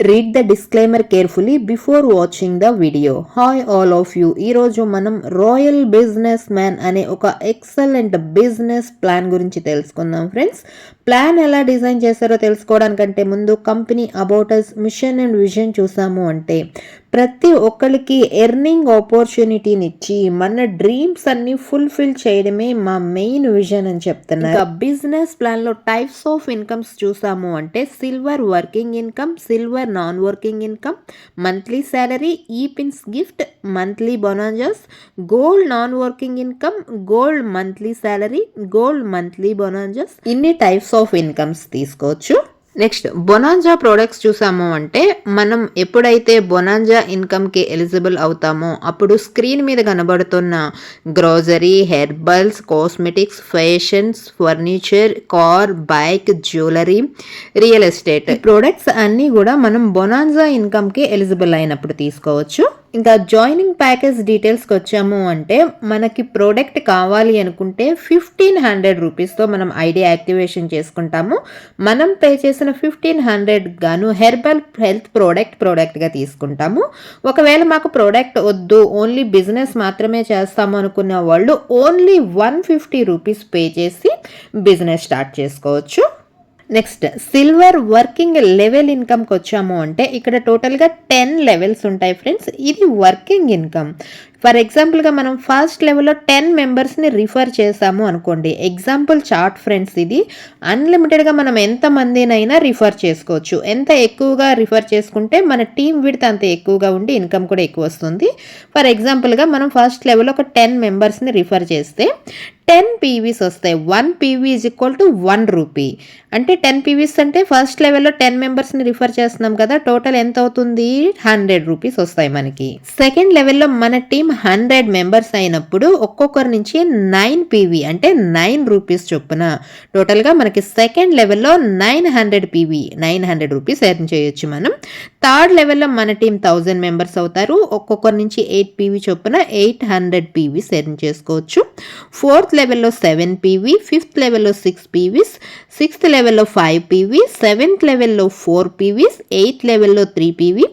Read the disclaimer carefully before watching the video. Hi all of you. ఈరోజు మనం royal business man అనే ఒక excellent business plan గురించి తెలుసుకుందాం ఫ్రెండ్స్. ప్లాన్ ఎలా డిజైన్ చేశారో తెలుసుకోవడానికంటే ముందు company about us, mission and vision చూసాము అంటే ప్రతి ఒక్కరికి ఎర్నింగ్ ఆపర్చునిటీని ఇచ్చి మన డ్రీమ్స్ అన్ని ఫుల్ఫిల్ చేయడమే మా మెయిన్ విజన్ అని చెప్తున్నారు. బిజినెస్ ప్లాన్ లో టైప్స్ ఆఫ్ ఇన్కమ్స్ చూసాము అంటే silver working income, silver non working income, monthly salary, e pins gift, monthly bonanzas, gold non working income, gold monthly salary, gold monthly bonanzas, ఇన్ని types of incomes తీసుకోవచ్చు. Next bonanza products చూసాము అంటే మనం ఎప్పుడైతే bonanza ఇన్కమ్కి eligible అవుతామో అప్పుడు screen మీద కనబడుతున్న grocery, herbals, cosmetics, fashions, furniture, car, bike, jewellery, real estate products అన్నీ కూడా మనం బొనాంజా ఇన్కమ్కి ఎలిజిబుల్ అయినప్పుడు తీసుకోవచ్చు. ఇంకా జాయినింగ్ ప్యాకేజ్ డీటెయిల్స్కి వచ్చాము అంటే మనకి ప్రోడక్ట్ కావాలి అనుకుంటే 1500 రూపీస్తో మనం ఐడి యాక్టివేషన్ చేసుకుంటాము. మనం పే చేసిన 1500 గాను హెర్బల్ హెల్త్ ప్రోడక్ట్గా తీసుకుంటాము. ఒకవేళ మాకు ప్రోడక్ట్ వద్దు, ఓన్లీ బిజినెస్ మాత్రమే చేస్తాము అనుకున్న వాళ్ళు ఓన్లీ 150 రూపీస్ పే చేసి బిజినెస్ స్టార్ట్ చేసుకోవచ్చు. నెక్స్ట్ సిల్వర్ వర్కింగ్ లెవెల్ ఇన్కమ్కి వచ్చాము అంటే ఇక్కడ టోటల్గా 10 లెవెల్స్ ఉంటాయి ఫ్రెండ్స్. ఇది వర్కింగ్ ఇన్కమ్. ఫర్ ఎగ్జాంపుల్గా మనం ఫస్ట్ లెవెల్లో 10 మెంబర్స్ని రిఫర్ చేసాము అనుకోండి. ఎగ్జాంపుల్ చార్ట్ ఫ్రెండ్స్, ఇది అన్లిమిటెడ్గా మనం ఎంతమందినైనా రిఫర్ చేసుకోవచ్చు. ఎంత ఎక్కువగా రిఫర్ చేసుకుంటే మన టీమ్ విడ్త్ అంత ఎక్కువగా ఉండి ఇన్కమ్ కూడా ఎక్కువ వస్తుంది. ఫర్ ఎగ్జాంపుల్గా మనం ఫస్ట్ లెవెల్లో ఒక 10 మెంబర్స్ని రిఫర్ చేస్తే 10 పీవీస్ వస్తాయి. 1 PV is equal to 1 rupee. అంటే 10 పీవీస్ అంటే ఫస్ట్ లెవెల్లో 10 మెంబర్స్ని రిఫర్ చేస్తున్నాం కదా, టోటల్ ఎంత అవుతుంది? 100 రూపీస్ వస్తాయి మనకి. సెకండ్ లెవెల్లో మన టీం 100 మెంబర్స్ అయినప్పుడు ఒక్కొక్కరి నుంచి 9 పీవీ అంటే 9 రూపీస్ చొప్పున టోటల్గా మనకి సెకండ్ లెవెల్లో 900 పీవీ 900 రూపీస్ ఎర్న్ చేయొచ్చు మనం. థర్డ్ లెవెల్లో మన టీం 1000 మెంబర్స్ అవుతారు. ఒక్కొక్కరి నుంచి 8 పీవీ చొప్పున 800 పీవీస్ ఎర్న్ చేసుకోవచ్చు. ఫోర్త్ లెవెల్లో 7 పీవీ, ఫిఫ్త్ లెవెల్లో 6 పీవీస్, సిక్స్త్ లెవెల్లో 5 పీవీ, సెవెంత్ లెవెల్లో 4 పీవీస్, 8th లెవెల్లో 3 పీవీ,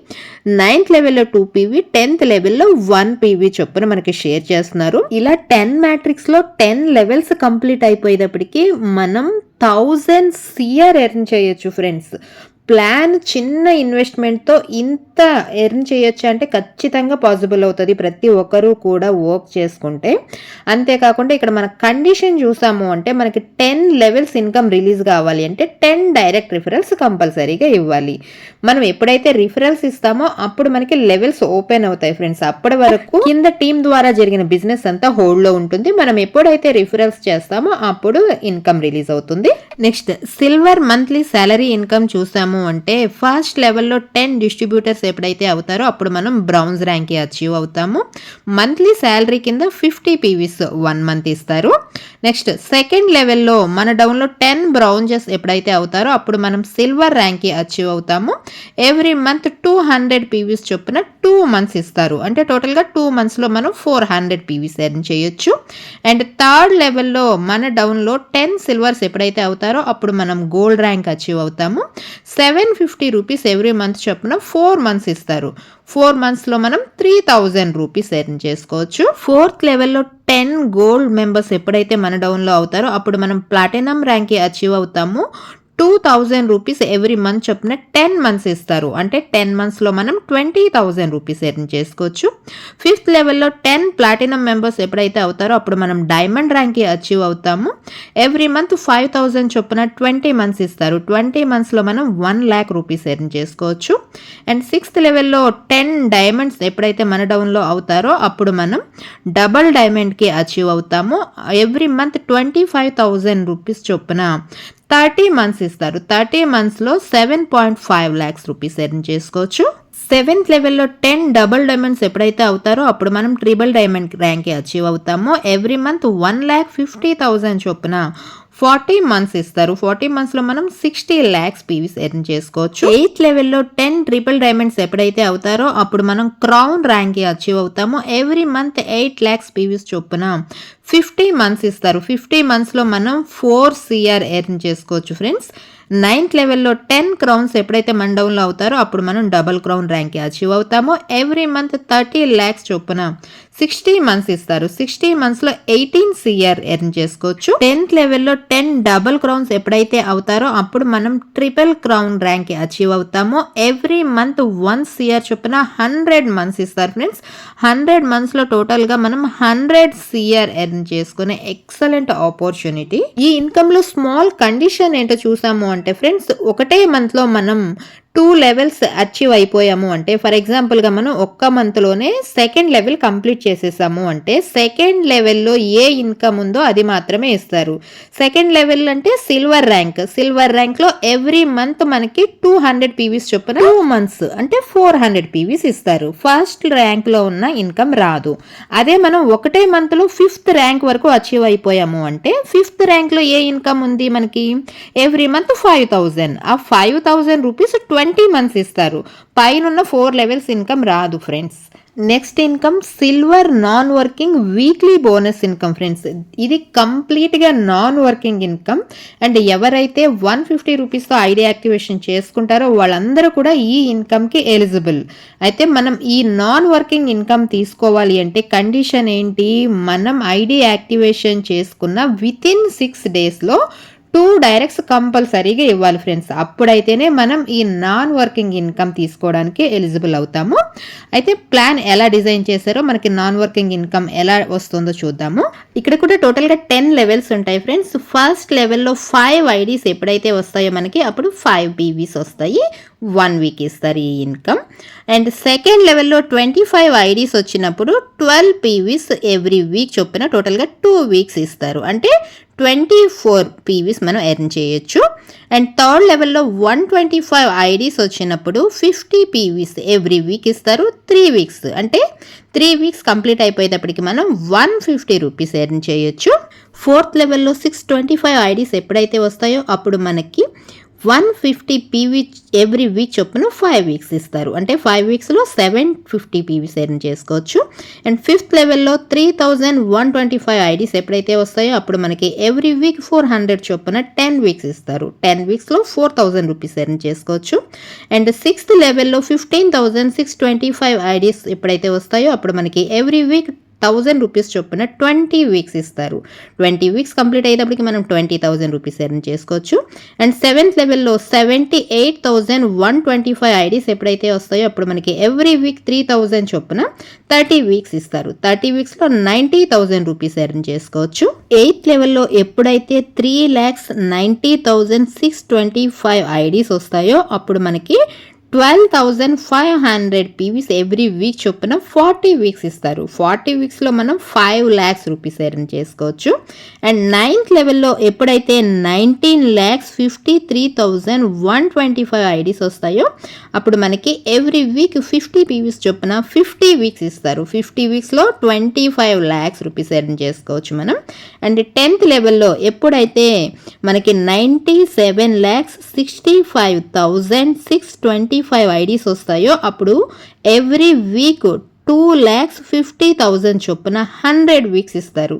9th లెవెల్లో 2 పీవీ, 10th లెవెల్లో 1 పీవీ చొప్పున మనకి షేర్ చేస్తున్నారు. ఇలా 10 మ్యాట్రిక్స్లో 10 లెవెల్స్ కంప్లీట్ అయిపోయేటప్పటికి మనం 1000 CR ఎర్న్ చేయొచ్చు ఫ్రెండ్స్. ప్లాన్ చిన్న ఇన్వెస్ట్మెంట్తో ఇంత ఎర్న్ చేయొచ్చు అంటే ఖచ్చితంగా పాసిబుల్ అవుతుంది ప్రతి ఒక్కరూ కూడా వర్క్ చేసుకుంటే. అంతేకాకుండా ఇక్కడ మన కండిషన్ చూసాము అంటే మనకి 10 లెవెల్స్ ఇన్కమ్ రిలీజ్ కావాలి అంటే 10 డైరెక్ట్ రిఫరల్స్ కంపల్సరీగా ఇవ్వాలి. మనం ఎప్పుడైతే రిఫరల్స్ ఇస్తామో అప్పుడు మనకి లెవెల్స్ ఓపెన్ అవుతాయి ఫ్రెండ్స్. అప్పటి వరకు కింద టీం ద్వారా జరిగిన బిజినెస్ అంతా హోల్డ్లో ఉంటుంది. మనం ఎప్పుడైతే రిఫరల్స్ చేస్తామో అప్పుడు ఇన్కమ్ రిలీజ్ అవుతుంది. Next silver monthly salary income చూసాము అంటే ఫస్ట్ లెవెల్లో 10 డిస్ట్రిబ్యూటర్స్ ఎప్పుడైతే అవుతారో అప్పుడు మనం బ్రౌన్స్ ర్యాంక్కి అచీవ్ అవుతాము. మంత్లీ శాలరీ కింద 50 పీవీస్ 1 మంత్ ఇస్తారు. నెక్స్ట్ సెకండ్ లెవెల్లో మన డౌన్లో 10 బ్రౌంజెస్ ఎప్పుడైతే అవుతారో అప్పుడు మనం సిల్వర్ ర్యాంక్కి అచీవ్ అవుతాము. ఎవ్రీ మంత్ 200 పీవీస్ చొప్పున 2 మంత్స్ ఇస్తారు. అంటే టోటల్గా 2 మంత్స్లో మనం 400 పీవీస్ ఎర్న్ చేయొచ్చు. అండ్ థర్డ్ లెవెల్లో మన డౌన్లో 10 సిల్వర్స్ ఎప్పుడైతే అవుతారో అప్పుడు మనం గోల్డ్ ర్యాంక్ అచీవ్ అవుతాము. 750 రూపీస్ ఎవ్రీ మంత్ చొప్పున 4 మంత్స్ ఇస్తారు. 4 మంత్స్లో మనం 3000 రూపీస్ ఎర్న్ చేసుకోవచ్చు. ఫోర్త్ లెవెల్లో 10 గోల్డ్ మెంబర్స్ ఎప్పుడైతే మన డౌన్లో అవుతారో అప్పుడు మనం ప్లాటినం ర్యాంక్కి అచీవ్ అవుతాము. 2000 రూపీస్ ఎవ్రీ మంత్ చొప్పున 10 మంత్స్ ఇస్తారు. అంటే 10 మంత్స్లో మనం 20,000 రూపీస్ ఎర్న్ చేసుకోవచ్చు. ఫిఫ్త్ లెవెల్లో 10 ప్లాటినం మెంబర్స్ ఎప్పుడైతే అవుతారో అప్పుడు మనం డైమండ్ ర్యాంక్కి అచీవ్ అవుతాము. ఎవ్రీ మంత్ 5,000 చొప్పున 20 మంత్స్ ఇస్తారు. 20 మంత్స్లో మనం 1 lakh రూపీస్ ఎర్న్ చేసుకోవచ్చు. అండ్ సిక్స్త్ లెవెల్లో 10 డైమండ్స్ ఎప్పుడైతే మన డౌన్లో అవుతారో అప్పుడు మనం డబల్ డైమండ్కి అచీవ్ అవుతాము. ఎవ్రీ మంత్ 25,000 రూపీస్ చొప్పున 30 మంత్స్ ఇస్తారు. 30 మంత్స్లో 7.5 lakhs రూపీస్ ఎర్న్ చేసుకోవచ్చు. 7th లెవెల్లో 10 డబుల్ డైమండ్స్ ఎప్పుడైతే అవుతారో అప్పుడు మనం ట్రిపుల్ డైమండ్ ర్యాంక్కి అచీవ్ అవుతాము. ఎవ్రీ మంత్ 1,50,000 చొప్పున 40 మంత్స్ ఇస్తారు. 40 మంత్స్లో మనం 60 lakhs పీవీస్ ఎర్న్ చేసుకోవచ్చు. 8th లెవెల్లో 10 ట్రిపుల్ డైమండ్స్ ఎప్పుడైతే అవుతారో అప్పుడు మనం క్రౌన్ ర్యాంక్కి అచీవ్ అవుతాము. ఎవ్రీ మంత్ 8 lakhs పీవీస్ చొప్పున 50 మంత్స్ ఇస్తారు. 50 మంత్స్లో మనం 4 CR ఎర్న్ చేసుకోవచ్చు ఫ్రెండ్స్. 9th లెవెల్లో 10 క్రౌన్స్ ఎప్పుడైతే మన డౌన్లో అవుతారో అప్పుడు మనం డబుల్ క్రౌన్ ర్యాంక్కి అచీవ్ అవుతాము. ఎవ్రీ మంత్ 30 lakhs చొప్పున 60 మంత్స్ ఇస్తారు. 60 మంత్స్లో 18 CR ఎర్న్ చేసుకోవచ్చు. 10th లెవెల్లో 10 డబుల్ క్రౌన్స్ ఎప్పుడైతే అవుతారో అప్పుడు మనం ట్రిపుల్ క్రౌన్ ర్యాంక్కి అచీవ్ అవుతాము. ఎవ్రీ మంత్ 1 CR చొప్పున 100 మంత్స్ ఇస్తారు ఫ్రెండ్స్. 100 మంత్స్లో టోటల్గా మనం 100 CR ఎర్న్ చేసుకునే ఎక్సలెంట్ ఆపర్చునిటీ. ఈ ఇన్కమ్లో స్మాల్ కండిషన్ ఏంటో చూసాము అంటే ఫ్రెండ్స్, ఒకటే మంత్లో మనం 2 లెవెల్స్ అచీవ్ అయిపోయాము అంటే, ఫర్ ఎగ్జాంపుల్గా మనం ఒక్క మంత్లోనే సెకండ్ లెవెల్ కంప్లీట్ చేసేసాము అంటే సెకండ్ లెవెల్లో ఏ ఇన్కమ్ ఉందో అది మాత్రమే ఇస్తారు. సెకండ్ లెవెల్ అంటే సిల్వర్ ర్యాంక్. సిల్వర్ ర్యాంక్లో ఎవ్రీ మంత్ మనకి 200 PVs చొప్పున 2 మంత్స్ అంటే 400 PVs ఇస్తారు. ఫస్ట్ ర్యాంక్లో ఉన్న ఇన్కమ్ రాదు. అదే మనం ఒకటే మంత్లో 5th ర్యాంక్ వరకు అచీవ్ అయిపోయాము అంటే 5th ర్యాంక్లో ఏ ఇన్కమ్ ఉంది మనకి, ఎవ్రీ మంత్ 5,000. ఆ 5,000 రూపీస్ 20 మంత్స్ ఇస్తారు. పైనున్న 4 లెవెల్స్ ఇన్కమ్ రాదు friends. Next income silver non working weekly bonus income friends. ఇది కంప్లీట్గా నాన్ వర్కింగ్ ఇన్కమ్. అండ్ ఎవరైతే 150 రూపీస్తో ఐడి యాక్టివేషన్ చేసుకుంటారో వాళ్ళందరూ కూడా ఈ ఇన్కమ్కి ఎలిజిబుల్. అయితే మనం ఈ నాన్ వర్కింగ్ ఇన్కమ్ తీసుకోవాలి అంటే కండిషన్ ఏంటి, మనం ఐడి యాక్టివేషన్ చేసుకున్న వితిన్ 6 daysలో 2 డైరెక్ట్స్ కంపల్సరీగా ఇవ్వాలి ఫ్రెండ్స్. అప్పుడైతేనే మనం ఈ నాన్ వర్కింగ్ ఇన్కమ్ తీసుకోవడానికి ఎలిజిబుల్ అవుతాము. అయితే ప్లాన్ ఎలా డిజైన్ చేశారో, మనకి నాన్ వర్కింగ్ ఇన్కమ్ ఎలా వస్తుందో చూద్దాము. ఇక్కడ కూడా టోటల్గా 10 లెవెల్స్ ఉంటాయి ఫ్రెండ్స్. ఫస్ట్ లెవెల్లో 5 IDs ఎప్పుడైతే వస్తాయో మనకి అప్పుడు 5 PVs వస్తాయి. 1 వీక్ ఇస్తారు ఈ ఇన్కమ్. అండ్ సెకండ్ లెవెల్లో 25 IDs వచ్చినప్పుడు 12 PVs ఎవ్రీ వీక్ చొప్పున టోటల్గా 2 weeks ఇస్తారు. అంటే 24 PVs మనం ఎర్న్ చేయొచ్చు. అండ్ థర్డ్ లెవెల్లో 125 IDs వచ్చినప్పుడు 50 PVs ఎవ్రీ వీక్ ఇస్తారు. 3 weeks అంటే 3 weeks కంప్లీట్ అయిపోయేటప్పటికి మనం 150 రూపీస్ ఎర్న్ చేయొచ్చు. ఫోర్త్ లెవెల్లో 625 IDs ఎప్పుడైతే వస్తాయో అప్పుడు మనకి 150 PV ఎవ్రీ వీక్ చొప్పున 5 weeks ఇస్తారు. అంటే 5 weeksలో 750 PVs ఎర్న్ చేసుకోవచ్చు. అండ్ ఫిఫ్త్ లెవెల్లో 3125 IDs ఎప్పుడైతే వస్తాయో అప్పుడు మనకి ఎవ్రీ వీక్ 400 చొప్పున 10 weeks ఇస్తారు. 10 weeksలో 4000 రూపీస్ ఎర్న్ చేసుకోవచ్చు. అండ్ సిక్స్త్ లెవెల్లో 15,625 IDs ఎప్పుడైతే వస్తాయో అప్పుడు మనకి ఎవ్రీ వీక్ 1000 రూపీస్ చొప్పున 20 weeks ఇస్తారు. 20 weeks కంప్లీట్ అయ్యేటప్పటికి మనం 20,000 రూపీస్ ఎర్న్ చేసుకోవచ్చు. అండ్ సెవెంత్ లెవెల్లో 78,125 IDs ఎప్పుడైతే వస్తాయో అప్పుడు మనకి ఎవ్రీ వీక్ 3000 చొప్పున 30 weeks ఇస్తారు. 30 weeksలో 90,000 రూపీస్ ఎర్న్ చేసుకోవచ్చు. ఎయిత్ లెవెల్లో ఎప్పుడైతే 3,90,625 IDs వస్తాయో అప్పుడు మనకి 12,500 PVs ఎవ్రీ వీక్ చొప్పున 40 weeks ఇస్తారు. 40 weeksలో మనం 5 lakhs రూపీస్ ఎర్న్ చేసుకోవచ్చు. అండ్ నైన్త్ లెవెల్లో ఎప్పుడైతే 19,53,125 IDs వస్తాయో అప్పుడు మనకి ఎవ్రీ వీక్ 50 PVs చొప్పున 50 weeks ఇస్తారు. 50 weeksలో 25 lakhs రూపీస్ ఎర్న్ చేసుకోవచ్చు మనం. అండ్ 10th లెవెల్లో ఎప్పుడైతే మనకి 97,65,625 IDs వస్తాయో అప్పుడు ఎవ్రీ వీక్ 2,50,000 చొప్పున 100 weeks ఇస్తారు.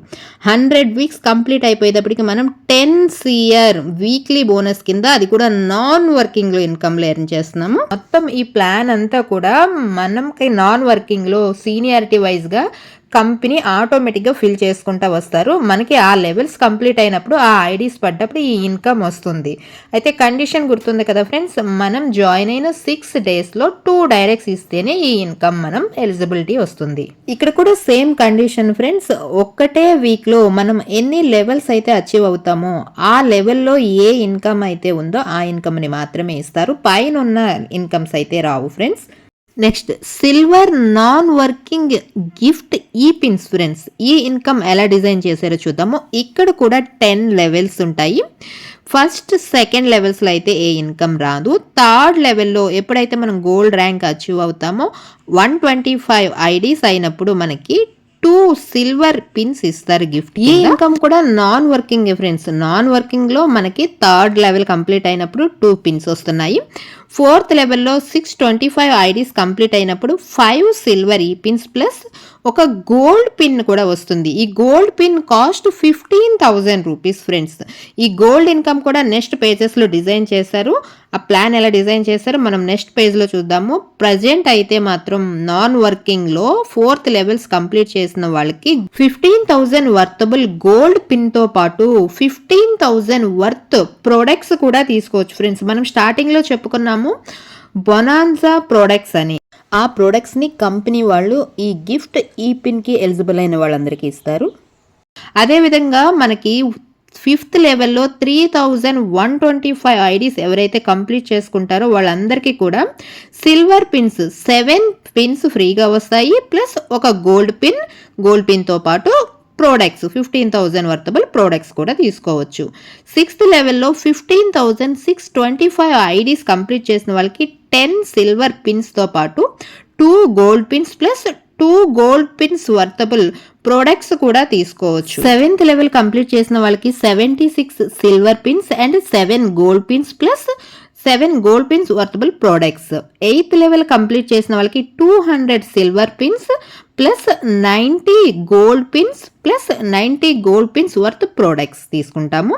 100 weeks కంప్లీట్ అయిపోయేటప్పటికి మనం 10 CR వీక్లీ బోనస్ కింద, అది కూడా నాన్ వర్కింగ్లో ఇన్కమ్లో ఎర్న్ చేస్తున్నాము. మొత్తం ఈ ప్లాన్ అంతా కూడా మనకి నాన్ వర్కింగ్లో సీనియారిటీ వైజ్గా కంపెనీ ఆటోమేటిక్గా ఫిల్ చేసుకుంటూ వస్తారు. మనకి ఆ లెవెల్స్ కంప్లీట్ అయినప్పుడు ఆ ఐడీస్ పడ్డప్పుడు ఈ ఇన్కమ్ వస్తుంది. అయితే కండిషన్ గుర్తుంది కదా ఫ్రెండ్స్, మనం జాయిన్ అయిన 6 daysలో 2 డైరెక్ట్స్ ఇస్తేనే ఈ ఇన్కమ్ మనం ఎలిజిబిలిటీ వస్తుంది. ఇక్కడ కూడా సేమ్ కండిషన్ ఫ్రెండ్స్, ఒక్కటే వీక్లో మనం ఎన్ని లెవెల్స్ అయితే అచీవ్ అవుతామో ఆ లెవెల్లో ఏ ఇన్కమ్ అయితే ఉందో ఆ ఇన్కమ్ని మాత్రమే ఇస్తారు. పైన ఉన్న ఇన్కమ్స్ అయితే రావు friends. Next silver non working gift e pins friends. ఈ ఇన్కమ్ ఎలా డిజైన్ చేశారో చూద్దాము. ఇక్కడ కూడా 10 లెవెల్స్ ఉంటాయి. ఫస్ట్ సెకండ్ లెవెల్స్లో అయితే ఏ ఇన్కమ్ రాదు. థర్డ్ లెవెల్లో ఎప్పుడైతే మనం గోల్డ్ ర్యాంక్ అచీవ్ అవుతామో 125 IDs అయినప్పుడు మనకి 2 సిల్వర్ పిన్స్ ఇస్తారు గిఫ్ట్. ఈ ఇన్కమ్ కూడా నాన్ వర్కింగ్ ఫ్రెండ్స్. నాన్ వర్కింగ్లో మనకి థర్డ్ లెవెల్ కంప్లీట్ అయినప్పుడు 2 పిన్స్ వస్తున్నాయి. ఫోర్త్ లెవెల్లో 625 IDs కంప్లీట్ అయినప్పుడు 5 సిల్వర్ ఈ పిన్స్ ప్లస్ ఒక గోల్డ్ పిన్ కూడా వస్తుంది. ఈ gold pin cost 15,000 rupees friends. ఈ గోల్డ్ ఇన్కమ్ కూడా నెక్స్ట్ పేజెస్లో డిజైన్ చేశారు. ఆ ప్లాన్ ఎలా డిజైన్ చేశారో మనం నెక్స్ట్ పేజ్లో చూద్దాము. ప్రజెంట్ అయితే మాత్రం నాన్ వర్కింగ్లో 4th లెవెల్స్ కంప్లీట్ చేసిన వాళ్ళకి 15,000 వర్తబుల్ గోల్డ్ పిన్తో పాటు 15,000 వర్త్ ప్రొడక్ట్స్ కూడా తీసుకోవచ్చు ఫ్రెండ్స్. మనం స్టార్టింగ్లో చెప్పుకున్నాము బొనాన్జా ప్రొడక్ట్స్ అని. ఆ ప్రొడక్ట్స్ని కంపెనీ వాళ్ళు ఈ గిఫ్ట్ ఈ పిన్కి ఎలిజిబుల్ అయిన వాళ్ళందరికీ ఇస్తారు. అదేవిధంగా మనకి 5th లెవెల్లో 3,125 ఐడీస్ ఎవరైతే కంప్లీట్ చేసుకుంటారో వాళ్ళందరికీ కూడా సిల్వర్ పిన్స్ 7 పిన్స్ ఫ్రీగా వస్తాయి. ప్లస్ ఒక గోల్డ్ పిన్తో పాటు ప్రోడక్ట్స్ 15,000 వర్తబుల్ ప్రోడక్ట్స్ కూడా తీసుకోవచ్చు. 6th లెవెల్లో 15,625 ఐడీస్ కంప్లీట్ చేసిన వాళ్ళకి 10 సిల్వర్ పిన్స్తో పాటు 2 gold pins plus 2 gold pins worthable products కూడా తీసుకోవచ్చు. 7th లెవెల్ కంప్లీట్ చేసిన వాళ్ళకి 76 silver pins and 7 gold pins plus 7 gold pins worthable products. 8th level complete చేసిన వాళ్ళకి 200 silver pins plus 90 gold pins plus 90 gold pins worth products తీసుకుంటాము.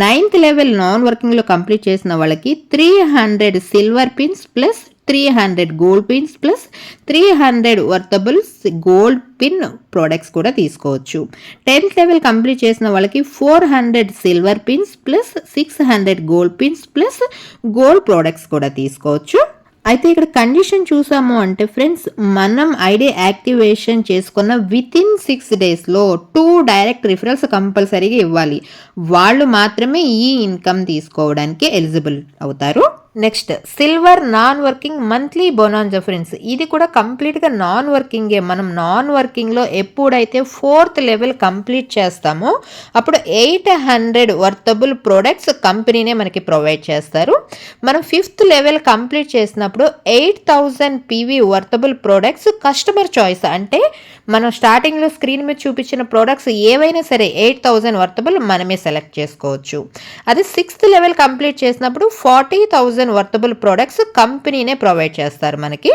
9th level non వర్కింగ్లో complete చేసిన వాళ్ళకి 300 silver pins plus 300 gold pins plus 300 worthable gold pin products కూడా తీసుకోవచ్చు. 10th level complete చేసిన వాళ్ళకి 400 silver pins plus 600 gold pins plus gold products కూడా తీసుకోవచ్చు. అయితే ఇక్కడ కండిషన్ చూసాము అంటే ఫ్రెండ్స్, మనం ఐడి యాక్టివేషన్ చేసుకున్న వితిన్ 6 డేస్లో 2 డైరెక్ట్ రిఫరల్స్ కంపల్సరీగా ఇవ్వాలి. వాళ్ళు మాత్రమే ఈ ఇన్కమ్ తీసుకోవడానికి ఎలిజిబుల్ అవుతారు. Next silver non working monthly bonanza friends. ఇది కూడా కంప్లీట్గా నాన్ వర్కింగే. మనం నాన్ వర్కింగ్లో ఎప్పుడైతే 4th లెవెల్ కంప్లీట్ చేస్తామో అప్పుడు 800 వర్తబుల్ ప్రోడక్ట్స్ కంపెనీనే మనకి ప్రొవైడ్ చేస్తారు. మనం 5th లెవెల్ కంప్లీట్ చేసినప్పుడు 8,000 PV worthable products customer choice, అంటే మనం స్టార్టింగ్లో స్క్రీన్ మీద చూపించిన ప్రోడక్ట్స్ ఏవైనా సరే 8,000 వర్తబుల్ మనమే సెలెక్ట్ చేసుకోవచ్చు. అదే 6th లెవెల్ కంప్లీట్ చేసినప్పుడు 40,000 వర్తబుల్ ప్రోడక్ట్స్ కంపెనీనే ప్రొవైడ్ చేస్తారు మనకి.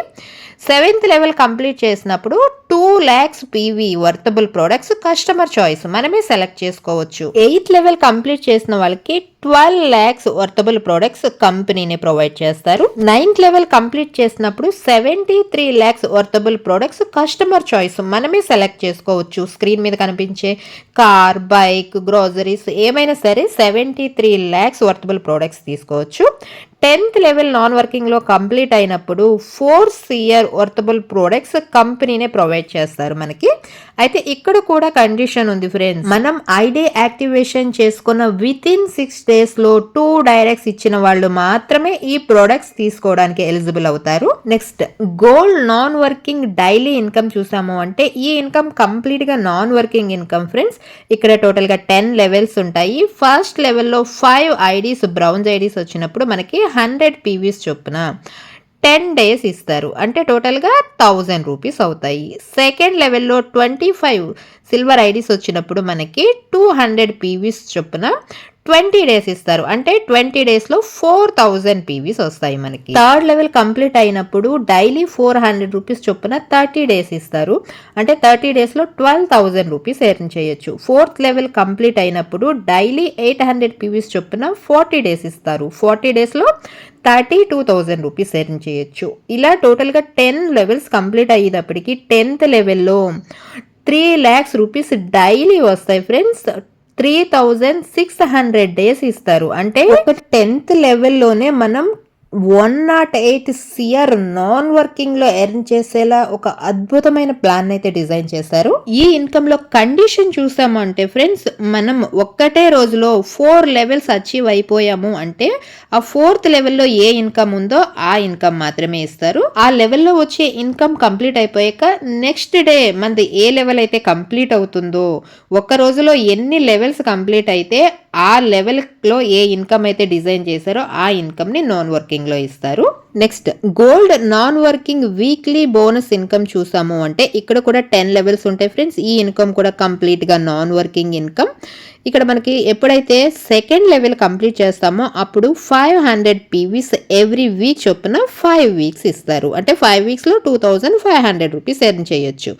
7th లెవెల్ కంప్లీట్ చేసినప్పుడు 2 lakhs PV worthable products customer choice మనమే సెలెక్ట్ చేసుకోవచ్చు. 8th లెవెల్ కంప్లీట్ చేసిన వాళ్ళకి 12 lakhs వర్తబుల్ ప్రోడక్ట్స్ కంపెనీనే ప్రొవైడ్ చేస్తారు. 9th లెవెల్ కంప్లీట్ చేసినప్పుడు 73 lakhs worthable products customer choice మనమే సెలెక్ట్ చేసుకోవచ్చు. స్క్రీన్ మీద కనిపించే కార్, బైక్, గ్రోసరీస్ ఏమైనా సరే 73 lakhs వర్తబుల్ ప్రోడక్ట్స్ తీసుకోవచ్చు. 10th లెవెల్ నాన్ వర్కింగ్లో కంప్లీట్ అయినప్పుడు 4 CR వర్తబుల్ ప్రోడక్ట్స్ కంపెనీనే ప్రొవైడ్ చేస్తారు మనకి. అయితే ఇక్కడ కూడా కండిషన్ ఉంది ఫ్రెండ్స్, మనం ఐడి యాక్టివేషన్ చేసుకున్న వితిన్ 6 డేస్లో 2 డైరెక్ట్స్ ఇచ్చిన వాళ్ళు మాత్రమే ఈ ప్రోడక్ట్స్ తీసుకోవడానికి ఎలిజిబుల్ అవుతారు. Next gold non working daily income చూసాము అంటే ఈ ఇన్కమ్ కంప్లీట్గా నాన్ వర్కింగ్ ఇన్కమ్ ఫ్రెండ్స్. ఇక్కడ టోటల్గా 10 లెవెల్స్ ఉంటాయి. ఫస్ట్ లెవెల్లో 5 ఐడీస్ బ్రౌన్స్ ఐడీస్ వచ్చినప్పుడు మనకి 100 పీవీస్ చొప్పున 10 డేస్ ఇస్తారు, అంటే టోటల్గా 1000 రూపీస్ అవుతాయి. సెకండ్ లెవెల్లో 25 సిల్వర్ ఐడీస్ వచ్చినప్పుడు మనకి 200 పీవీస్ చొప్పున 20 డేస్ ఇస్తారు, అంటే 20 డేస్లో 4000 పీవీస్ వస్తాయి మనకి. థర్డ్ లెవెల్ కంప్లీట్ అయినప్పుడు డైలీ 400 రూపీస్ చొప్పున 30 డేస్ ఇస్తారు, అంటే 30 డేస్లో 12,000 రూపీస్ ఎర్న్ చేయొచ్చు. 4th లెవెల్ కంప్లీట్ అయినప్పుడు డైలీ 800 పీవీస్ చొప్పున 40 డేస్ ఇస్తారు, 40 డేస్లో 32,000 రూపీస్ ఎర్న్ చేయొచ్చు. ఇలా టోటల్గా 10 లెవెల్స్ కంప్లీట్ అయ్యేటప్పటికి 10th లెవెల్లో 3 lakhs రూపీస్ డైలీ వస్తాయి ఫ్రెండ్స్. 3,600 డేస్ ఇస్తారు, అంటే ఒక 10th లెవెల్లోనే మనం 108 CR నాన్ వర్కింగ్ లో ఎర్న్ చేసేలా ఒక అద్భుతమైన ప్లాన్ అయితే డిజైన్ చేశారు. ఈ ఇన్కమ్ లో కండిషన్ చూసామంటే ఫ్రెండ్స్, మనం ఒక్కటే రోజులో 4 లెవెల్స్ అచీవ్ అయిపోయాము అంటే ఆ 4th లెవెల్లో ఏ ఇన్కమ్ ఉందో ఆ ఇన్కమ్ మాత్రమే ఇస్తారు. ఆ లెవెల్లో వచ్చే ఇన్కమ్ కంప్లీట్ అయిపోయాక నెక్స్ట్ డే మనది ఏ లెవెల్ అయితే కంప్లీట్ అవుతుందో, ఒక్క రోజులో ఎన్ని లెవెల్స్ కంప్లీట్ అయితే ఆ లెవెల్ లో ఏ ఇన్కమ్ అయితే డిజైన్ చేశారో ఆ ఇన్కమ్ ని నాన్ వర్కింగ్ లో ఇస్తారు. Next gold non working weekly bonus income చూసాము అంటే ఇక్కడ కూడా 10 లెవెల్స్ ఉంటాయి ఫ్రెండ్స్. ఈ ఇన్కమ్ కూడా కంప్లీట్గా నాన్ వర్కింగ్ ఇన్కమ్. ఇక్కడ మనకి ఎప్పుడైతే సెకండ్ లెవెల్ కంప్లీట్ చేస్తామో అప్పుడు 500 పీవీస్ ఎవ్రీ వీక్ చొప్పున 5 వీక్స్ ఇస్తారు. అంటే 5 వీక్స్లో 2500 రూపీస్ ఎర్న్ చేయొచ్చు.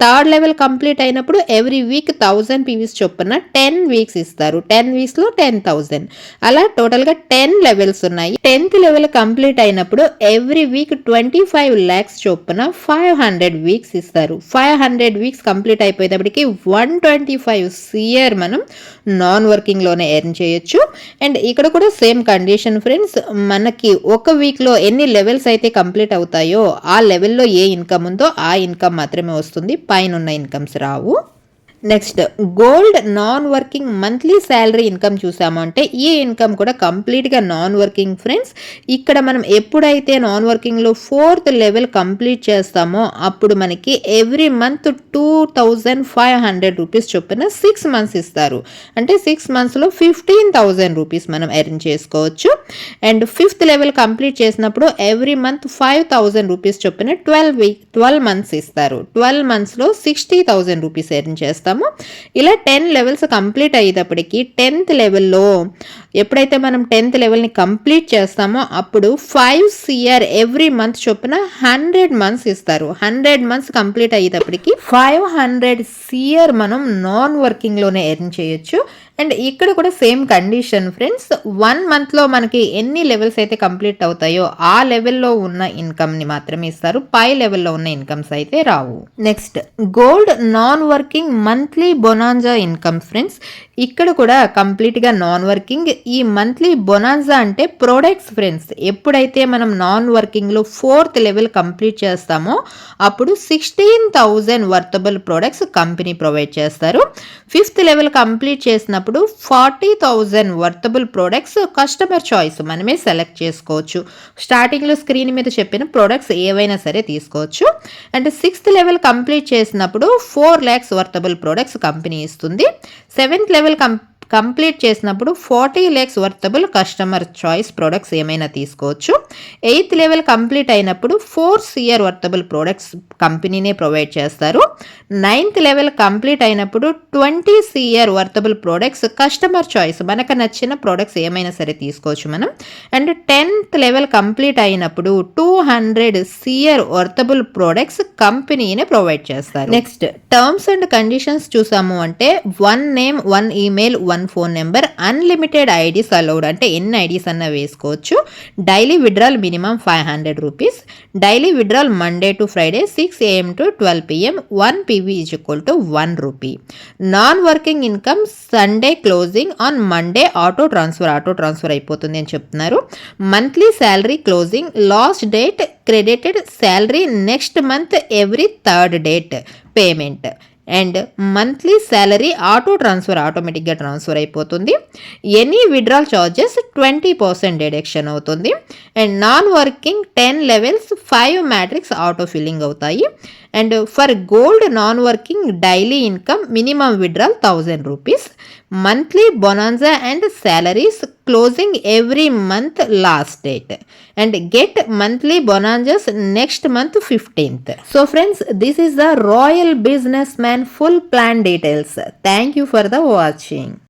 థర్డ్ లెవెల్ కంప్లీట్ అయినప్పుడు ఎవ్రీ వీక్ 1000 పీవీస్ చొప్పున 10 వీక్స్ ఇస్తారు. 10 వీక్స్లో 10,000. అలా టోటల్గా 10 లెవెల్స్ ఉన్నాయి. 10th లెవెల్ కంప్లీట్ అయినప్పుడు ఎవ్రీ వీక్ 25 lakhs చొప్పున 500 వీక్స్ ఇస్తారు. 500 వీక్స్ కంప్లీట్ అయిపోయేటప్పటికి 125 CR మనం నాన్ వర్కింగ్లోనే ఎర్న్ చేయొచ్చు. అండ్ ఇక్కడ కూడా సేమ్ కండిషన్ ఫ్రెండ్స్, మనకి ఒక వీక్లో ఎన్ని లెవెల్స్ అయితే కంప్లీట్ అవుతాయో ఆ లెవెల్లో ఏ ఇన్కమ్ ఉందో ఆ ఇన్కమ్ మాత్రమే వస్తుంది, పైన ఉన్న ఇన్కమ్స్ రావు. Next gold non working monthly salary income చూసాము అంటే ఈ ఇన్కమ్ కూడా కంప్లీట్గా నాన్ వర్కింగ్ ఫ్రెండ్స్. ఇక్కడ మనం ఎప్పుడైతే నాన్ వర్కింగ్లో 4th లెవెల్ కంప్లీట్ చేస్తామో అప్పుడు మనకి ఎవ్రీ మంత్ 2500 రూపీస్ చొప్పున 6 months ఇస్తారు. అంటే 6 monthsలో 15,000 రూపీస్ మనం ఎర్న్ చేసుకోవచ్చు. అండ్ 5th లెవెల్ కంప్లీట్ చేసినప్పుడు ఎవ్రీ మంత్ 5,000 రూపీస్ చొప్పున 12 months ఇస్తారు. 12 monthsలో 60,000 రూపీస్ ఎర్న్ చేస్తాము. ఇలా 10 లెవెల్స్ కంప్లీట్ అయ్యేటప్పటికి 10th లెవెల్లో ఎప్పుడైతే మనం 10th లెవెల్ని కంప్లీట్ చేస్తామో అప్పుడు 5 CR ఎవ్రీ మంత్ చొప్పున 100 months ఇస్తారు. 100 months కంప్లీట్ అయ్యేటప్పటికి 500 CR మనం నాన్ వర్కింగ్లోనే ఎర్న్ చేయొచ్చు. అండ్ ఇక్కడ కూడా సేమ్ కండిషన్ ఫ్రెండ్స్, 1 monthలో మనకి ఎన్ని లెవెల్స్ అయితే కంప్లీట్ అవుతాయో ఆ లెవెల్లో ఉన్న ఇన్కమ్ని మాత్రమే ఇస్తారు, పై లెవెల్లో ఉన్న ఇన్కమ్స్ అయితే రావు. Next gold non working monthly bonanza income friends. ఇక్కడ కూడా కంప్లీట్గా నాన్ వర్కింగ్. ఈ మంత్లీ బొనాన్జా అంటే ప్రొడక్ట్స్ ఫ్రెండ్స్. ఎప్పుడైతే మనం నాన్ వర్కింగ్లో 4th లెవెల్ కంప్లీట్ చేస్తామో అప్పుడు 16,000 వర్తబుల్ ప్రొడక్ట్స్ కంపెనీ ప్రొవైడ్ చేస్తారు. 5th లెవెల్ కంప్లీట్ చేసినప్పుడు 40,000 వర్తబుల్ ప్రొడక్ట్స్ కస్టమర్ చాయిస్ మనమే సెలెక్ట్ చేసుకోవచ్చు. స్టార్టింగ్లో స్క్రీన్ మీద చెప్పిన ప్రొడక్ట్స్ ఏవైనా సరే తీసుకోవచ్చు. అంటే 6th లెవెల్ కంప్లీట్ చేసినప్పుడు 4 lakhs వర్తబుల్ ప్రొడక్ట్స్ కంపెనీ ఇస్తుంది. 7th లెవెల్ కంప్లీట్ చేసినప్పుడు 40 lakhs worthable customer choice products ఏమైనా తీసుకోవచ్చు. 8th లెవెల్ కంప్లీట్ అయినప్పుడు 4 CR వర్తబుల్ ప్రొడక్ట్స్ కంపెనీనే ప్రొవైడ్ చేస్తారు. 9th లెవెల్ కంప్లీట్ అయినప్పుడు 20 CR worthable products customer choice మనకు నచ్చిన ప్రొడక్ట్స్ ఏమైనా సరే తీసుకోవచ్చు మనం. అండ్ 10th లెవెల్ కంప్లీట్ అయినప్పుడు 200 CR వర్తబుల్ ప్రొడక్ట్స్ కంపెనీనే ప్రొవైడ్ చేస్తారు. నెక్స్ట్ టర్మ్స్ అండ్ కండిషన్స్ చూసాము అంటే 1 name 1 email 1 phone number, unlimited IDs allowed. అంటే ఎన్ని ఐడీస్ అన్నా వేసుకోవచ్చు. Daily withdrawal minimum 500 rupees. Daily withdrawal Monday to Friday 6 AM to 12 PM. 1 PV is equal to 1 rupee. Non working income Sunday closing on Monday auto transfer అయిపోతుంది అని చెప్తున్నారు. Monthly salary closing last date credited salary next month every 3rd date payment. And monthly salary ఆటోమేటిక్గా transfer అయిపోతుంది. Any withdrawal charges 20% deduction అవుతుంది. And non working 10 levels 5 matrix auto filling అవుతాయి. And for gold non working daily income minimum withdrawal 1000 rupees. Monthly bonanza and salaries closing every month last date. And get monthly bonanzas next month 15th. So friends, this is the royal business man full plan details. Thank you for the watching.